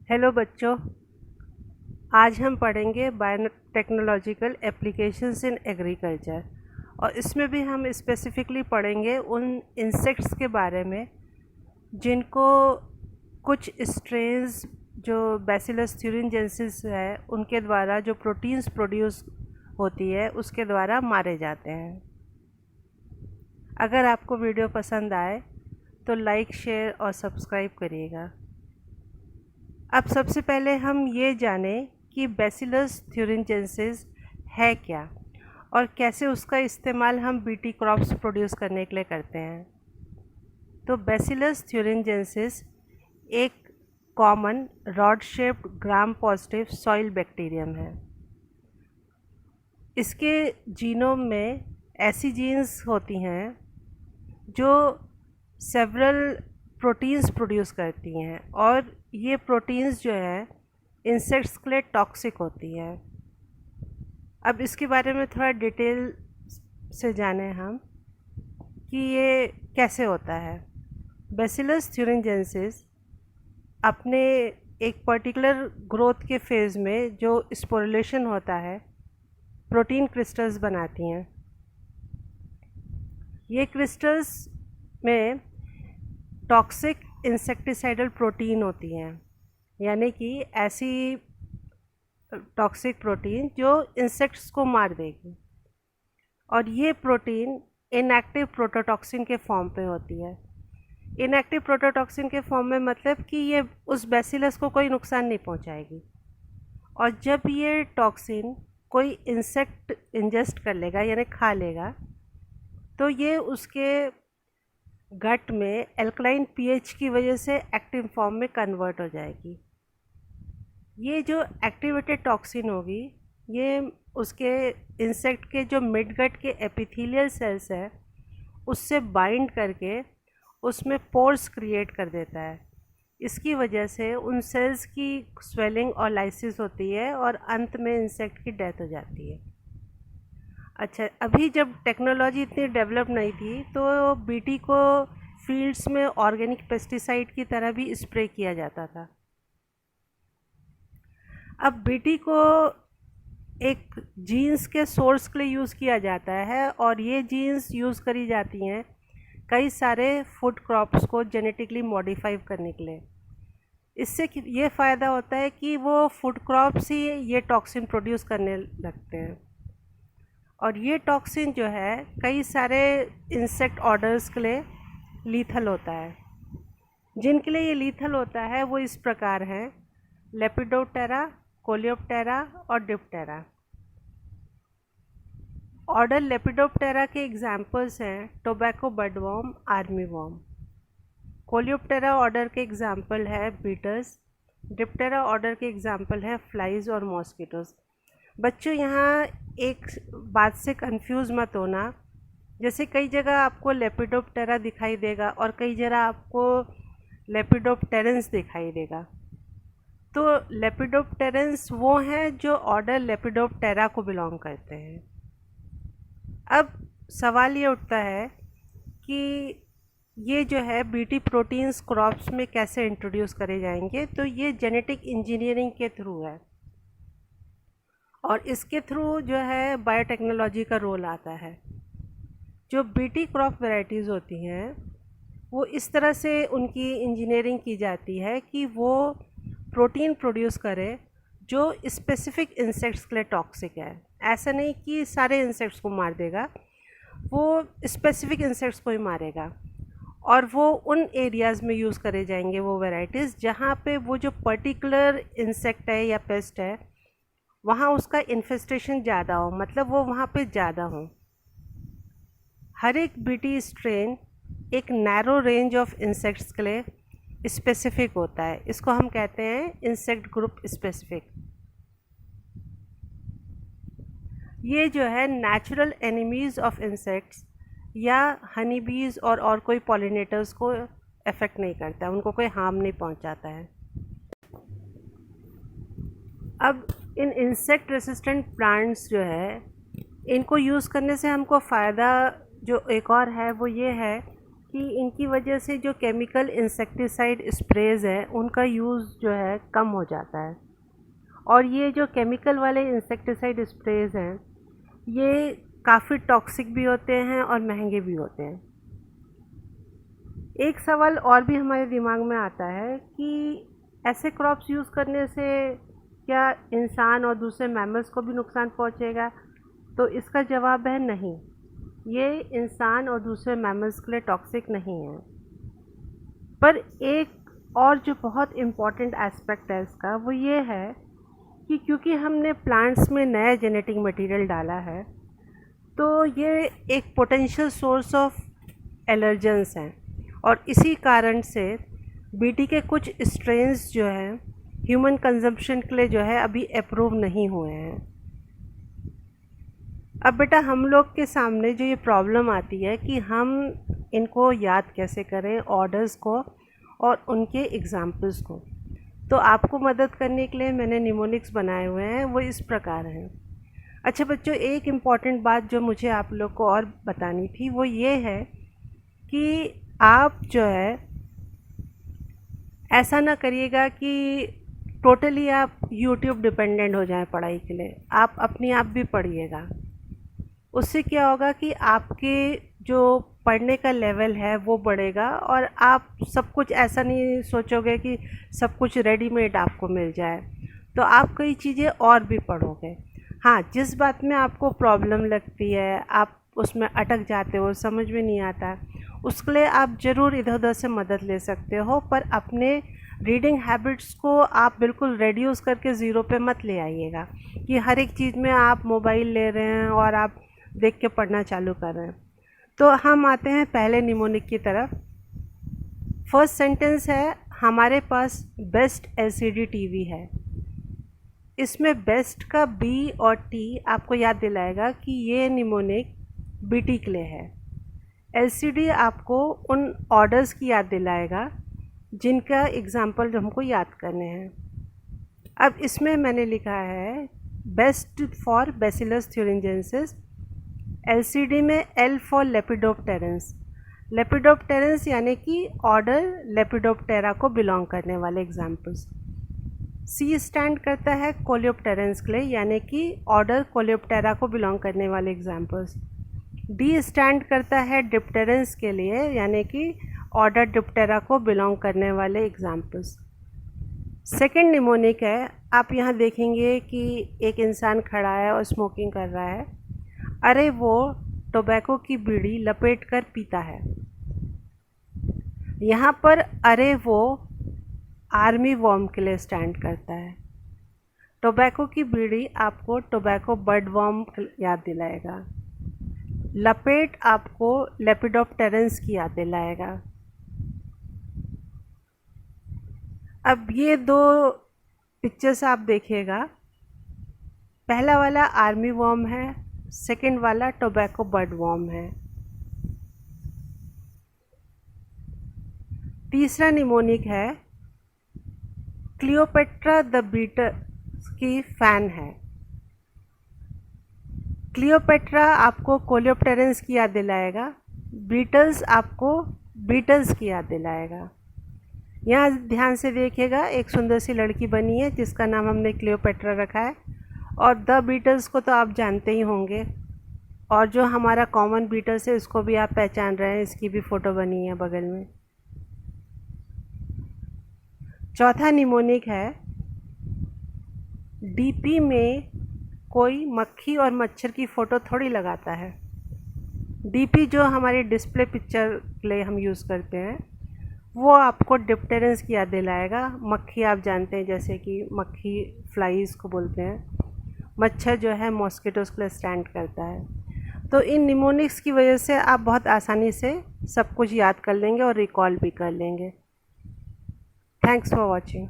Hello बच्चों, आज हम पढ़ेंगे बायोटेक्नोलॉजिकल एप्लीकेशंस इन एग्रीकल्चर। और इसमें भी हम स्पेसिफिकली पढ़ेंगे उन इंसेक्ट्स के बारे में जिनको कुछ स्ट्रेन्स जो बैसिलस thuringiensis है उनके द्वारा जो प्रोटीन्स प्रोड्यूस होती है उसके द्वारा मारे जाते हैं। अगर आपको वीडियो पसंद आए तो लाइक, शेयर और सब्सक्राइब करिएगा। अब सबसे पहले हम ये जानें कि बैसिलस thuringiensis है क्या और कैसे उसका इस्तेमाल हम बीटी क्रॉप्स प्रोड्यूस करने के लिए करते हैं। तो बैसिलस thuringiensis एक common rod shaped gram positive soil bacterium है। इसके जीनोम में ऐसी जीन्स होती हैं जो सेवरल प्रोटीन्स प्रोड्यूस करती हैं और ये प्रोटीन्स जो है इंसेक्ट्स के लिए टॉक्सिक होती है। अब इसके बारे में थोड़ा डिटेल से जानें हम कि ये कैसे होता है। बैसिलस thuringiensis अपने एक पर्टिकुलर ग्रोथ के फेज़ में जो स्पोरुलेशन होता है प्रोटीन क्रिस्टल्स बनाती हैं। ये क्रिस्टल्स में टॉक्सिक इंसेक्टिसाइडल प्रोटीन होती हैं, यानी कि ऐसी टॉक्सिक प्रोटीन जो इंसेक्ट्स को मार देगी। और ये प्रोटीन इनएक्टिव प्रोटोटॉक्सिन के फॉर्म पे होती है। इनएक्टिव प्रोटोटॉक्सिन के फॉर्म में मतलब कि ये उस बैसिलस को कोई नुकसान नहीं पहुंचाएगी। और जब ये टॉक्सिन कोई इंसेक्ट इंजेस्ट कर लेगा यानी खा लेगा तो ये उसके गट में एल्कलाइन पीएच की वजह से एक्टिव फॉर्म में कन्वर्ट हो जाएगी। ये जो एक्टिवेटेड टॉक्सिन होगी ये उसके इंसेक्ट के जो मिड गट के एपिथेलियल सेल्स है उससे बाइंड करके उसमें पोर्स क्रिएट कर देता है। इसकी वजह से उन सेल्स की स्वेलिंग और लाइसिस होती है और अंत में इंसेक्ट की डेथ हो जाती है। अच्छा, अभी जब टेक्नोलॉजी इतनी डेवलप नहीं थी तो बीटी को फील्ड्स में ऑर्गेनिक पेस्टिसाइड की तरह भी स्प्रे किया जाता था। अब बीटी को एक जीन्स के सोर्स के लिए यूज़ किया जाता है और ये जीन्स यूज़ करी जाती हैं कई सारे फूड क्रॉप्स को जेनेटिकली मॉडिफाई करने के लिए। इससे ये फ़ायदा होता है कि वो फूड क्रॉप्स ही ये टॉक्सिन प्रोड्यूस करने लगते हैं और ये टॉक्सिन जो है कई सारे इंसेक्ट ऑर्डर्स के लिए लीथल होता है। जिनके लिए ये लीथल होता है वो इस प्रकार हैं: लेपिडोप्टेरा, कोलियोप्टेरा और डिप्टेरा। ऑर्डर लेपिडोप्टेरा के एग्जाम्पल्स हैं tobacco budworm, armyworm. Coleoptera order के एग्जाम्पल है बीटल्स। डिप्टेरा ऑर्डर के एग्जाम्पल है फ्लाइज और मॉस्किटोज़। बच्चों, यहाँ एक बात से कंफ्यूज मत होना। जैसे कई जगह आपको लेपिडोप्टेरा दिखाई देगा और कई जगह आपको लेपिडोप्टेरेंस दिखाई देगा। तो लेपिडोप्टेरेंस वो हैं जो ऑर्डर लेपिडोप्टेरा को बिलोंग करते हैं। अब सवाल ये उठता है कि ये जो है बीटी प्रोटीन्स क्रॉप्स में कैसे इंट्रोड्यूस करे जाएंगे। तो ये जेनेटिक इंजीनियरिंग के थ्रू है और इसके थ्रू जो है बायोटेक्नोलॉजी का रोल आता है। जो बीटी क्रॉप वैरायटीज़ होती हैं वो इस तरह से उनकी इंजीनियरिंग की जाती है कि वो प्रोटीन प्रोड्यूस करे जो स्पेसिफिक इंसेक्ट्स के लिए टॉक्सिक है। ऐसा नहीं कि सारे इंसेक्ट्स को मार देगा, वो स्पेसिफिक इंसेक्ट्स को ही मारेगा और वो उन एरियाज़ में यूज़ करे जाएंगे वो वैरायटीज़ जहाँ पे वो जो पर्टिकुलर इंसेक्ट है या पेस्ट है वहाँ उसका इन्फेस्टेशन ज़्यादा हो, मतलब वो वहाँ पे ज़्यादा हो। हर एक बीटी स्ट्रेन एक नैरो रेंज ऑफ इंसेक्ट्स के लिए स्पेसिफिक होता है। इसको हम कहते हैं इंसेक्ट ग्रुप स्पेसिफिक। ये जो है नेचुरल एनिमीज़ ऑफ इंसेक्ट्स या हनी बीज और कोई पॉलिनेटर्स को अफेक्ट नहीं करता है, उनको कोई हार्म नहीं पहुंचाता है। अब इन इंसेक्ट रेसिस्टेंट प्लांट्स जो है इनको यूज़ करने से हमको फ़ायदा जो एक और है वो ये है कि इनकी वजह से जो केमिकल इंसेक्टिसाइड स्प्रेज है उनका यूज़ जो है कम हो जाता है। और ये जो केमिकल वाले इंसेक्टिसाइड स्प्रेज हैं ये काफ़ी टॉक्सिक भी होते हैं और महंगे भी होते हैं। एक सवाल और भी हमारे दिमाग में आता है कि ऐसे क्रॉप्स यूज़ करने से क्या इंसान और दूसरे मैमल्स को भी नुकसान पहुंचेगा? तो इसका जवाब है नहीं, ये इंसान और दूसरे मैमल्स के लिए टॉक्सिक नहीं है। पर एक और जो बहुत इम्पॉर्टेंट एस्पेक्ट है इसका वो ये है कि क्योंकि हमने प्लांट्स में नया जेनेटिक मटेरियल डाला है तो ये एक पोटेंशियल सोर्स ऑफ एलर्जेंस हैं और इसी कारण से बीटी के कुछ स्ट्रेन्स जो हैं ह्यूमन कंजम्पशन के लिए जो है अभी अप्रूव नहीं हुए हैं। अब बेटा हम लोग के सामने जो ये प्रॉब्लम आती है कि हम इनको याद कैसे करें, ऑर्डर्स को और उनके एग्जाम्पल्स को। तो आपको मदद करने के लिए मैंने निमोनिक्स बनाए हुए हैं, वो इस प्रकार हैं। अच्छा बच्चों, एक इम्पॉर्टेंट बात जो मुझे आप लोग को और बतानी थी वो ये है कि आप जो है ऐसा ना करिएगा कि टोटली आप YouTube डिपेंडेंट हो जाएं पढ़ाई के लिए। आप अपने आप भी पढ़िएगा। उससे क्या होगा कि आपके जो पढ़ने का लेवल है वो बढ़ेगा और आप सब कुछ ऐसा नहीं सोचोगे कि सब कुछ रेडीमेड आपको मिल जाए, तो आप कई चीज़ें और भी पढ़ोगे। हाँ, जिस बात में आपको प्रॉब्लम लगती है, आप उसमें अटक जाते हो, समझ में नहीं आता, उसके लिए आप ज़रूर इधर उधर से मदद ले सकते हो, पर अपने रीडिंग हैबिट्स को आप बिल्कुल रेड्यूस करके ज़ीरो पे मत ले आइएगा कि हर एक चीज़ में आप मोबाइल ले रहे हैं और आप देख के पढ़ना चालू कर रहे हैं। तो हम आते हैं पहले निमोनिक की तरफ। फर्स्ट सेंटेंस है, हमारे पास बेस्ट एलसीडी टीवी है। इसमें बेस्ट का बी और टी आपको याद दिलाएगा कि ये निमोनिक बीटी के लिए है। एलसीडी आपको उन ऑर्डर्स की याद दिलाएगा जिनका एग्जाम्पल हमको याद करने हैं। अब इसमें मैंने लिखा है best for bacillus thuringiensis. LCD में एल फॉर लेपिडोप्टेरेंस। लेपिडोप्टेरेंस यानी कि ऑर्डर लेपिडोप्टेरा को बिलोंग करने वाले एग्जाम्पल्स। सी स्टैंड करता है कोलियोप्टेरेंस के लिए, यानी कि ऑर्डर कोलियोप्टेरा को बिलोंग करने वाले एग्जाम्पल्स। डी स्टैंड करता है डिप्टेरेंस के लिए, यानी कि ऑर्डर डिप्टेरा को बिलोंग करने वाले एग्जाम्पल्स। सेकेंड निमोनिक है, आप यहाँ देखेंगे कि एक इंसान खड़ा है और स्मोकिंग कर रहा है। अरे वो टोबैको की बीड़ी लपेट कर पीता है। यहाँ पर अरे वो आर्मी वॉर्म के लिए स्टैंड करता है। टोबैको की बीड़ी आपको टोबैको बड वॉर्म याद दिलाएगा। लपेट आपको लेपिडोप्टेरेंस की याद दिलाएगा। अब ये दो पिक्चर्स आप देखिएगा, पहला वाला आर्मी वॉर्म है, सेकंड वाला टोबैको बड वॉर्म है। तीसरा निमोनिक है, क्लियोपेट्रा द बीटर की फ़ैन है। क्लियोपेट्रा आपको कोलियोप्टेरेंस की याद दिलाएगा, बीटल्स आपको बीटल्स की याद दिलाएगा। यहाँ ध्यान से देखिएगा, एक सुंदर सी लड़की बनी है जिसका नाम हमने क्लियोपेट्रा रखा है, और द बीटल्स को तो आप जानते ही होंगे, और जो हमारा कॉमन बीटल्स है इसको भी आप पहचान रहे हैं, इसकी भी फ़ोटो बनी है बगल में। चौथा निमोनिक है, डीपी में कोई मक्खी और मच्छर की फ़ोटो थोड़ी लगाता है। डीपी जो हमारी डिस्प्ले पिक्चर के लिए हम यूज़ करते हैं वो आपको डिप्टेरेंस की याद दिलाएगा। मक्खी आप जानते हैं, जैसे कि मक्खी फ्लाइज को बोलते हैं। मच्छर जो है मॉस्किटोज़ के लिए स्टैंड करता है। तो इन निमोनिक्स की वजह से आप बहुत आसानी से सब कुछ याद कर लेंगे और रिकॉल भी कर लेंगे। Thanks for watching.